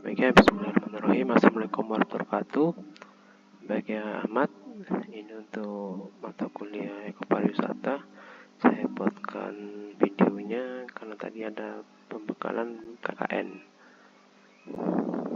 Baik ya, bismillahirrahmanirrahim. Assalamualaikum warahmatullahi wabarakatuh. Baik ya Ahmad, ini untuk mata kuliah ekopariwisata. Saya buatkan videonya karena tadi ada pembekalan KKN.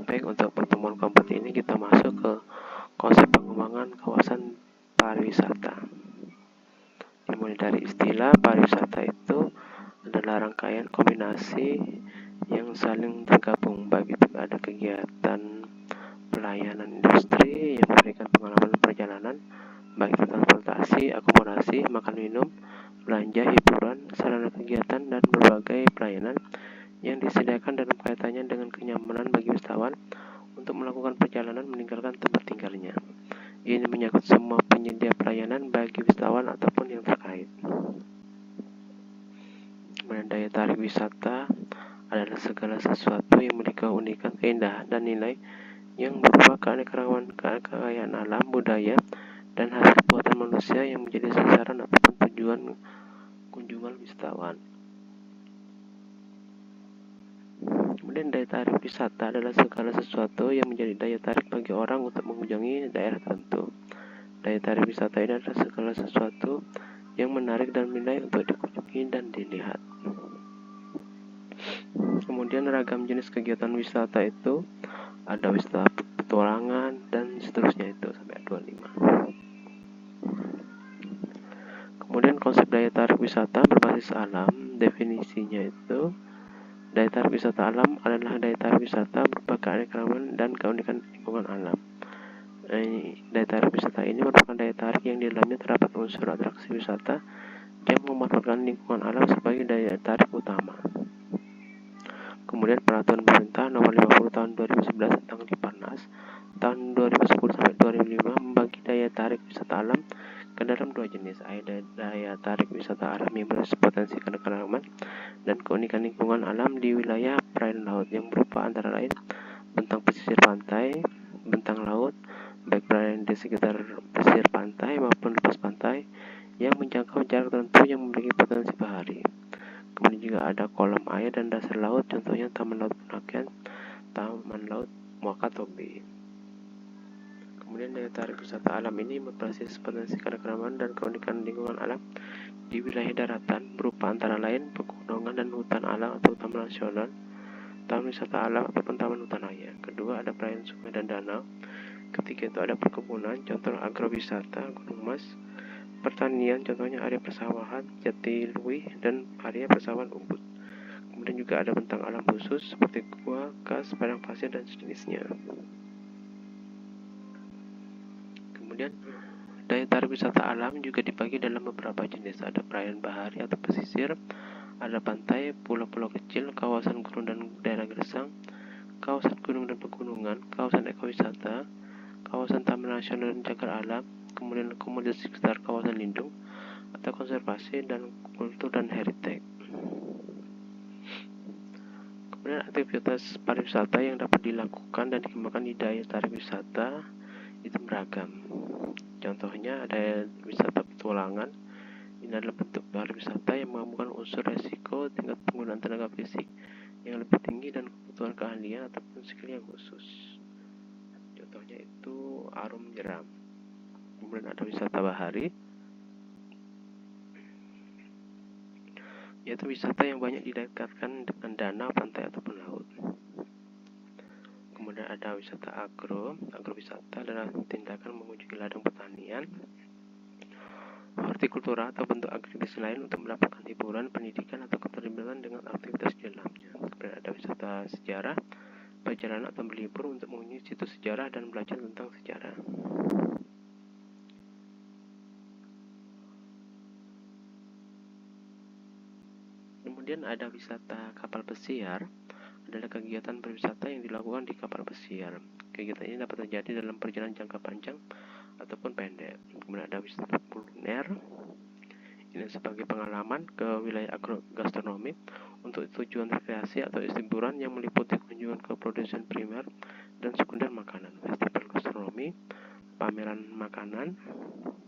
Baik, untuk pertemuan keempat ini kita masuk ke konsep pengembangan kawasan pariwisata. Dimulai dari istilah pariwisata itu adalah rangkaian kombinasi yang saling tergabung, baik itu ada kegiatan pelayanan industri yang memberikan pengalaman perjalanan, baik itu transportasi, akomodasi, makan minum, belanja, hiburan, sarana kegiatan, dan berbagai pelayanan yang disediakan dalam kaitannya dengan kenyamanan bagi wisatawan untuk melakukan perjalanan meninggalkan tempat tinggalnya. Ini menyangkut semua penyedia pelayanan bagi wisatawan ataupun yang terkait. Kemudian daya tarik wisata adalah segala sesuatu yang memiliki keunikan, keindahan, dan nilai yang berupa kekayaan alam, budaya, dan hasil buatan manusia yang menjadi sasaran ataupun tujuan kunjungan wisatawan. Kemudian daya tarik wisata adalah segala sesuatu yang menjadi daya tarik bagi orang untuk mengunjungi daerah tertentu. Daya tarik wisata ini adalah segala sesuatu yang menarik dan menilai untuk dikunjungi dan dilihat. Kemudian ragam jenis kegiatan wisata itu ada wisata petualangan dan seterusnya itu sampai 25. Kemudian konsep daya tarik wisata berbasis alam, definisinya itu daya tarik wisata alam adalah daya tarik wisata berupa keanekaragaman dan keunikan lingkungan alam. Daya tarik wisata ini merupakan daya tarik yang di dalamnya terdapat unsur atraksi wisata yang memanfaatkan lingkungan alam sebagai daya tarik utama. Kemudian peraturan pemerintah nomor 50 tahun 2011 tentang Diparnas tahun 2010 sampai 2005 membagi daya tarik wisata alam ke dalam dua jenis, ada daya tarik wisata alam yang berbasis potensi keanekaragaman dan keunikan lingkungan alam di wilayah perairan laut yang berupa antara lain bentang pesisir pantai, bentang laut, baik perairan di sekitar pesisir pantai maupun lepas pantai yang menjangkau jarak tertentu yang memiliki potensi bahari. Kemudian juga ada kolam air dan dasar laut, contohnya Taman Laut Bunaken, Taman Laut Wakatobi. Kemudian daya tarik wisata alam ini berbasis potensi keanekaragaman dan keunikan lingkungan alam di wilayah daratan berupa antara lain pegunungan dan hutan alam atau taman nasional, taman wisata alam ataupun taman hutan raya. Kedua ada perairan sungai dan danau. Ketiga itu ada perkebunan, contoh agrowisata Gunung Mas. Pertanian, contohnya area persawahan Jatiluwih dan area persawahan Ubud. Kemudian juga ada bentang alam khusus seperti gua, kas, padang pasir, dan sejenisnya. Kemudian daya tarik wisata alam juga dibagi dalam beberapa jenis. Ada perairan bahari atau pesisir, ada pantai, pulau-pulau kecil, kawasan gunung dan daerah gersang, kawasan gunung dan pegunungan, kawasan ekowisata, kawasan taman nasional dan cagar alam, kemudian komoditas sekitar kawasan lindung atau konservasi dan kultur dan heritage. Kemudian aktivitas pariwisata yang dapat dilakukan dan dikembangkan di daya tarik wisata itu beragam. Contohnya ada wisata petualangan. Ini adalah bentuk pariwisata yang menggabungkan unsur resiko, tingkat penggunaan tenaga fisik yang lebih tinggi dan kebutuhan keahlian ataupun skill yang khusus. Contohnya itu arum jeram. Kemudian ada wisata bahari, yaitu wisata yang banyak didekatkan dengan danau, pantai ataupun laut. Kemudian ada wisata agrowisata adalah tindakan mengunjungi ladang pertanian, hortikultura atau bentuk aktivitas lain untuk mendapatkan hiburan, pendidikan atau keterlibatan dengan aktivitas di dalamnya. Kemudian ada wisata sejarah, perjalanan atau berlibur untuk mengunjungi situs sejarah dan belajar tentang sejarah. Kemudian ada wisata kapal pesiar, adalah kegiatan berwisata yang dilakukan di kapal pesiar. Kegiatan ini dapat terjadi dalam perjalanan jangka panjang ataupun pendek. Kemudian ada wisata kuliner, ini sebagai pengalaman ke wilayah gastronomi untuk tujuan rekreasi atau hiburan yang meliputi kunjungan ke produsen primer dan sekunder makanan. Festival gastronomi, pameran makanan,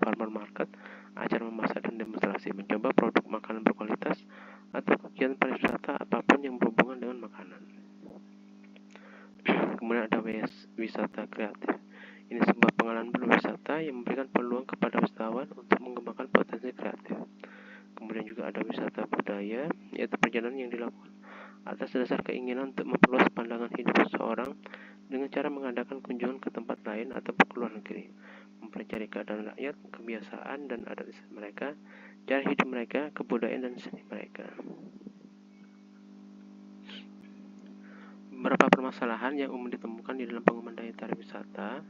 farmer market, acara memasak dan demonstrasi, mencoba produk makanan berkualitas, atau kegiatan pariwisata apapun yang berhubungan dengan makanan. Kemudian ada wisata kreatif. Ini sebuah pengalaman berwisata yang memberikan peluang kepada wisatawan untuk mengembangkan potensi kreatif. Kemudian juga ada wisata budaya, yaitu perjalanan yang dilakukan atas dasar keinginan untuk memperluas pandangan hidup seseorang dengan cara mengadakan kunjungan ke tempat lain atau ke luar negeri, mempelajari keadaan rakyat, kebiasaan dan adat mereka, cara hidup mereka, kebudayaan dan seni mereka. Beberapa permasalahan yang umum ditemukan di dalam pengembangan daya tarik wisata.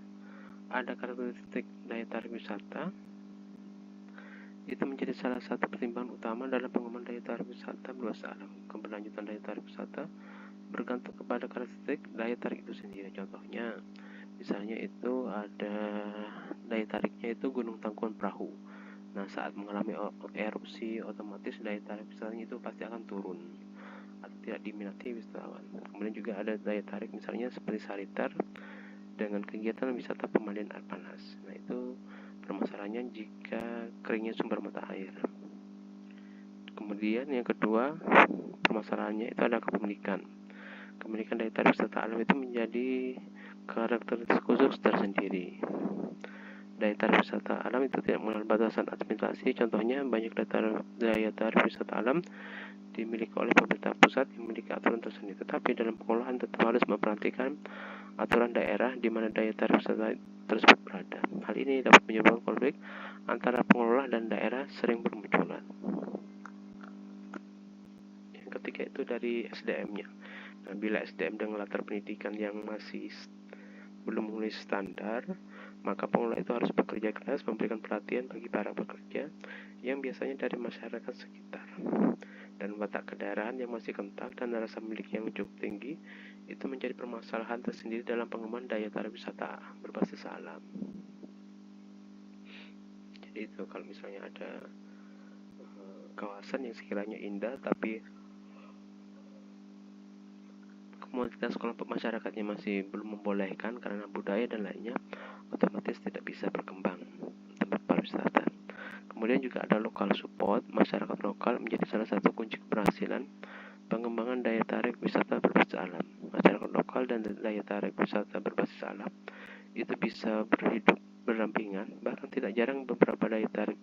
Ada karakteristik daya tarik wisata. Itu menjadi salah satu pertimbangan utama dalam pengembangan daya tarik wisata berbasis alam. Keberlanjutan daya tarik wisata bergantung kepada karakteristik daya tarik itu sendiri. Contohnya, misalnya itu ada daya tariknya itu Gunung Tangkuban Perahu. Nah, saat mengalami erupsi, otomatis daya tarik wisatanya itu pasti akan turun atau tidak diminati wisatawan. Kemudian juga ada daya tarik misalnya seperti Saritar dengan kegiatan wisata pemandian air panas. Nah, itu permasalahannya jika keringnya sumber mata air. Kemudian yang kedua permasalahannya itu ada kepemilikan. Kepemilikan daya tarik wisata alam itu menjadi karakteristik khusus tersendiri. Daya tarik wisata alam itu tidak mengenal batasan administrasi. Contohnya, banyak daya tarik wisata alam dimiliki oleh pemerintah pusat yang memiliki aturan tersendiri, tetapi dalam pengolahan tetap harus memperhatikan aturan daerah di mana daya tarik wisata tersebut berada. Hal ini dapat menyebabkan konflik antara pengelola dan daerah sering bermunculan. Yang ketiga itu dari SDM-nya. Nah, bila SDM dengan latar pendidikan yang masih belum memenuhi standar, maka pengelola itu harus bekerja keras memberikan pelatihan bagi para pekerja yang biasanya dari masyarakat sekitar. Dan watak kedaerahan yang masih kental dan rasa milik yang cukup tinggi itu menjadi permasalahan tersendiri dalam pengembangan daya tarik wisata berbasis alam. Jadi itu kalau misalnya ada kawasan yang sekiranya indah tapi komunitas kelompok masyarakatnya masih belum membolehkan karena budaya dan lainnya, otomatis tidak bisa berkembang tempat pariwisata. Kemudian juga ada lokal support. Masyarakat lokal menjadi salah satu kunci keberhasilan pengembangan daya tarik wisata berbasis alam. Masyarakat lokal dan daya tarik wisata berbasis alam itu bisa berhidup berdampingan, bahkan tidak jarang beberapa daya tarik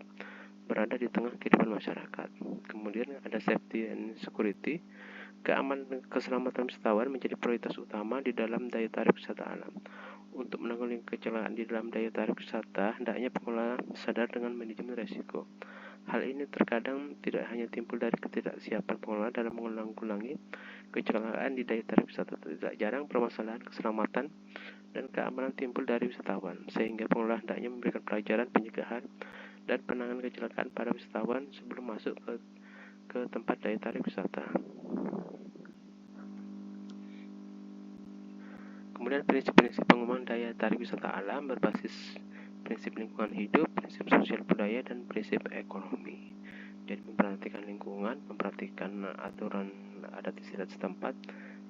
berada di tengah kehidupan masyarakat. Kemudian ada safety and security. Keamanan dan keselamatan wisatawan menjadi prioritas utama di dalam daya tarik wisata alam. Untuk menanggulangi kecelakaan di dalam daya tarik wisata, hendaknya pengelola sadar dengan manajemen risiko. Hal ini terkadang tidak hanya timbul dari ketidaksiapan pengelola dalam menanggulangi kecelakaan di daya tarik wisata, tidak jarang permasalahan keselamatan dan keamanan timbul dari wisatawan, sehingga pengelola hendaknya memberikan pelajaran pencegahan dan penanganan kecelakaan pada wisatawan sebelum masuk ke tempat daya tarik wisata. Kemudian prinsip-prinsip pengembangan daya tarik wisata alam berbasis prinsip lingkungan hidup, prinsip sosial budaya, dan prinsip ekonomi. Jadi memperhatikan lingkungan, memperhatikan aturan adat istiadat setempat,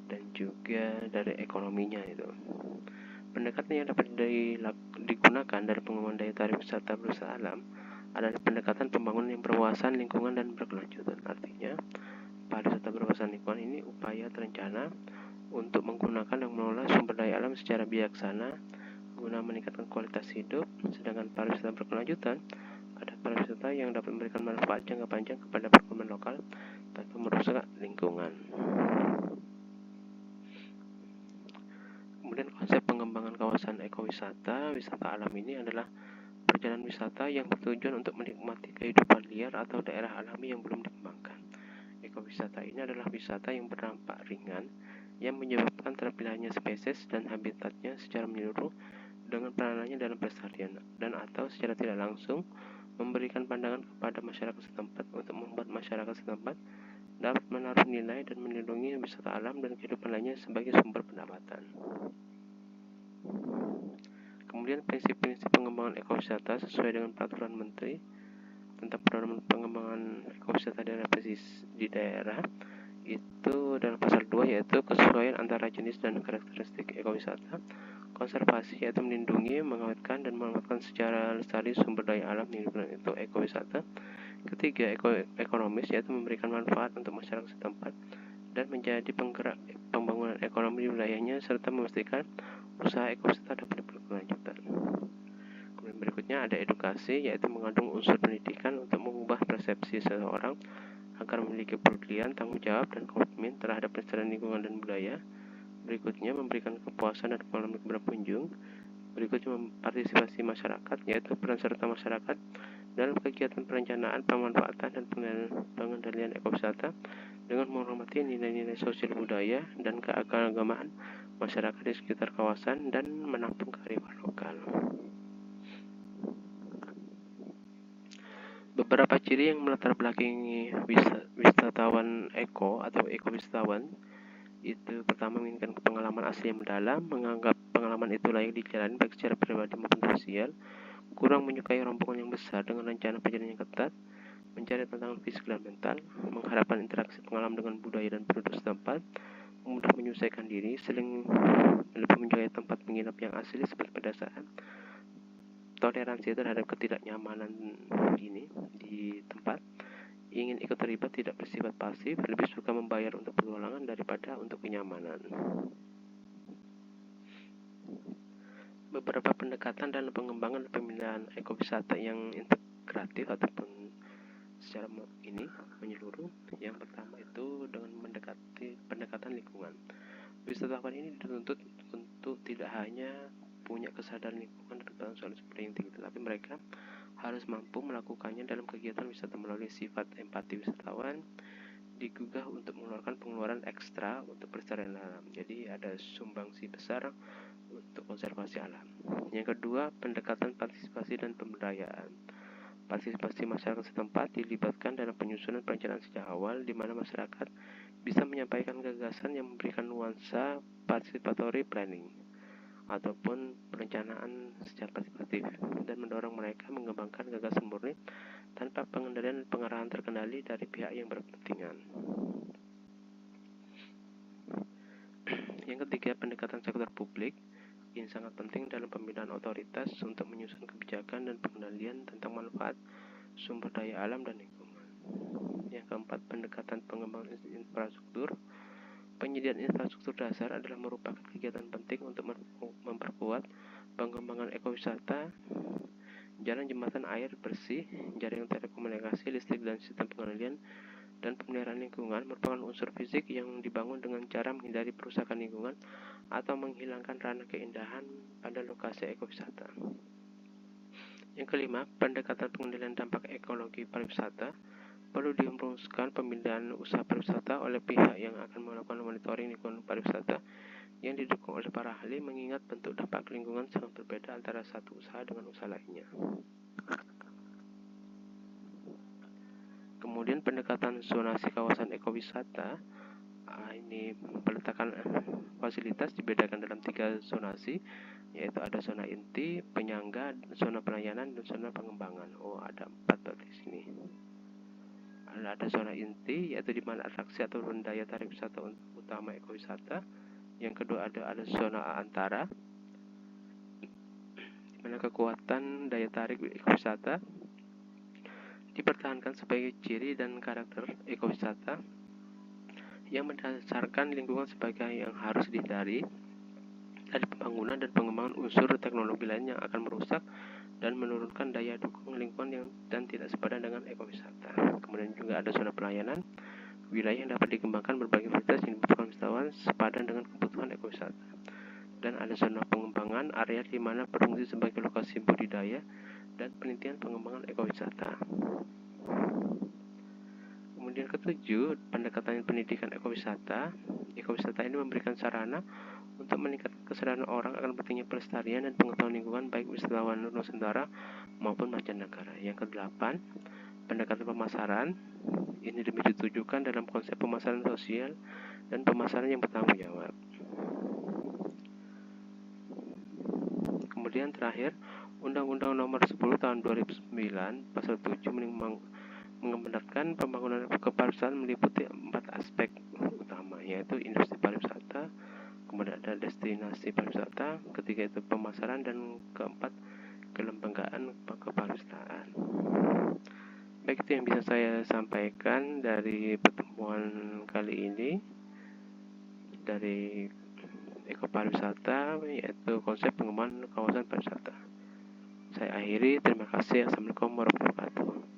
dan juga dari ekonominya itu. Pendekatan yang dapat digunakan dalam pengembangan daya tarik wisata berbasis alam adalah pendekatan pembangunan yang berwawasan lingkungan dan berkelanjutan. Artinya, pariwisata berwawasan lingkungan ini upaya terencana untuk menggunakan dan mengelola sumber daya alam secara bijaksana guna meningkatkan kualitas hidup. Sedangkan pariwisata berkelanjutan ada pariwisata yang dapat memberikan manfaat jangka panjang kepada perekonomian lokal tanpa merusak lingkungan. Kemudian konsep pengembangan kawasan ekowisata, wisata alam ini adalah perjalanan wisata yang bertujuan untuk menikmati kehidupan liar atau daerah alami yang belum dikembangkan. Ekowisata ini adalah wisata yang berdampak ringan yang menyebabkan terpilihnya spesies dan habitatnya secara menyeluruh dengan peranannya dalam pelestarian dan atau secara tidak langsung memberikan pandangan kepada masyarakat setempat untuk membuat masyarakat setempat dapat menaruh nilai dan melindungi wisata alam dan kehidupan lainnya sebagai sumber pendapatan. Kemudian prinsip-prinsip pengembangan ekowisata sesuai dengan peraturan Menteri tentang pengembangan ekowisata daerah di daerah itu dalam pasal 2, yaitu kesesuaian antara jenis dan karakteristik ekowisata Konservasi yaitu melindungi, mengawetkan, dan memanfaatkan secara lestari sumber daya alam di lingkungan itu ekowisata. Ketiga, ekonomis yaitu memberikan manfaat untuk masyarakat setempat dan menjadi penggerak pembangunan ekonomi di wilayahnya serta memastikan usaha ekowisata dapat berkelanjutan. Kemudian berikutnya ada edukasi yaitu mengandung unsur pendidikan untuk mengubah persepsi seseorang agar memiliki kepedulian, tanggung jawab, dan komitmen terhadap pelestarian lingkungan dan budaya. Berikutnya memberikan kepuasan dan pengalaman kepada pengunjung. Berikutnya partisipasi masyarakat yaitu peran serta masyarakat dalam kegiatan perencanaan, pemanfaatan, dan pengendalian ekowisata dengan menghormati nilai-nilai sosial budaya dan keagamaan masyarakat di sekitar kawasan dan menampung kearifan lokal. Beberapa ciri yang melatar belakangi wisatawan atau ekowisatawan itu pertama menginginkan pengalaman asli yang mendalam, menganggap pengalaman itu layak dijalani baik secara pribadi maupun sosial, kurang menyukai rombongan yang besar dengan rencana perjalanan yang ketat, mencari tantangan fisik dan mental, mengharapkan interaksi pengalaman dengan budaya dan penduduk setempat, mudah menyesuaikan diri, lebih menyukai tempat menginap yang asli seperti pedesaan, toleransi terhadap ketidaknyamanan ini di tempat, ingin ikut terlibat, tidak bersifat pasif, lebih suka membayar untuk petualangan daripada untuk kenyamanan. Beberapa pendekatan dalam pengembangan pemilihan ekowisata yang integratif ataupun secara ini menyeluruh. Yang pertama itu dengan mendekati pendekatan lingkungan. Wisatawan ini dituntut untuk tidak hanya punya kesadaran lingkungan dan pengetahuan soal yang tinggi, tetapi mereka harus mampu melakukannya dalam kegiatan wisata melalui sifat empati wisatawan, digugah untuk mengeluarkan pengeluaran ekstra untuk pelestarian alam. Jadi ada sumbangsi besar untuk konservasi alam. Yang kedua, pendekatan partisipasi dan pemberdayaan. Partisipasi masyarakat setempat dilibatkan dalam penyusunan perencanaan sejak awal, di mana masyarakat bisa menyampaikan gagasan yang memberikan nuansa participatory planning ataupun perencanaan secara partisipatif dan mendorong mereka mengembangkan gagasan murni tanpa pengendalian dan pengarahan terkendali dari pihak yang berkepentingan. Yang ketiga, pendekatan sektor publik yang sangat penting dalam pembinaan otoritas untuk menyusun kebijakan dan pengendalian tentang manfaat sumber daya alam dan lingkungan. Yang keempat, pendekatan pengembangan infrastruktur. Penyediaan infrastruktur dasar adalah merupakan kegiatan penting untuk memperkuat pengembangan ekowisata. Jalan, jembatan, air bersih, jaringan telekomunikasi, listrik, dan sistem pengendalian dan pemeliharaan lingkungan merupakan unsur fisik yang dibangun dengan cara menghindari perusakan lingkungan atau menghilangkan ranah keindahan pada lokasi ekowisata. Yang kelima, pendekatan pengendalian dampak ekologi pariwisata. Perlu dirumuskan pembinaan usaha pariwisata oleh pihak yang akan melakukan monitoring lingkungan pariwisata yang didukung oleh para ahli, mengingat bentuk dampak lingkungan sangat berbeda antara satu usaha dengan usaha lainnya. Kemudian pendekatan zonasi kawasan ekowisata. Ini peletakan fasilitas dibedakan dalam 3 zonasi, yaitu ada zona inti, penyangga, zona pelayanan, dan zona pengembangan. Ada 4 berarti di sini. Ada zona inti yaitu di mana atraksi atau daya tarik wisata utama ekowisata. Yang kedua ada zona antara di mana kekuatan daya tarik ekowisata dipertahankan sebagai ciri dan karakter ekowisata yang mendasarkan lingkungan sebagai yang harus dihindari dari pembangunan dan pengembangan unsur teknologi lain yang akan merusak dan menurunkan daya dukung lingkungan dan tidak sepadan dengan ekowisata. Kemudian juga ada zona pelayanan, wilayah yang dapat dikembangkan berbagai fasilitas yang dibutuhkan wisatawan sepadan dengan kebutuhan ekowisata. Dan ada zona pengembangan, area di mana berfungsi sebagai lokasi budidaya dan penelitian pengembangan ekowisata. Kemudian ketujuh, pendekatan pendidikan ekowisata. Ekowisata ini memberikan sarana untuk meningkatkan kesadaran orang akan pentingnya pelestarian dan pengetahuan lingkungan baik wisatawan Nusantara maupun mancanegara. Yang kedelapan, pendekatan pemasaran. Ini lebih ditujukan dalam konsep pemasaran sosial dan pemasaran yang bertanggung jawab. Kemudian terakhir, Undang-Undang Nomor 10 Tahun 2009 Pasal 7 mengembangkan pembangunan kepariwisataan meliputi 4 aspek utama, yaitu industri pariwisata, kemudian ada destinasi pariwisata, ketiga itu pemasaran, dan keempat kelembagaan kepariwisataan. Baik, itu yang bisa saya sampaikan dari pertemuan kali ini dari ekopariwisata, yaitu konsep pengembangan kawasan pariwisata. Saya akhiri, terima kasih. Assalamualaikum warahmatullahi wabarakatuh.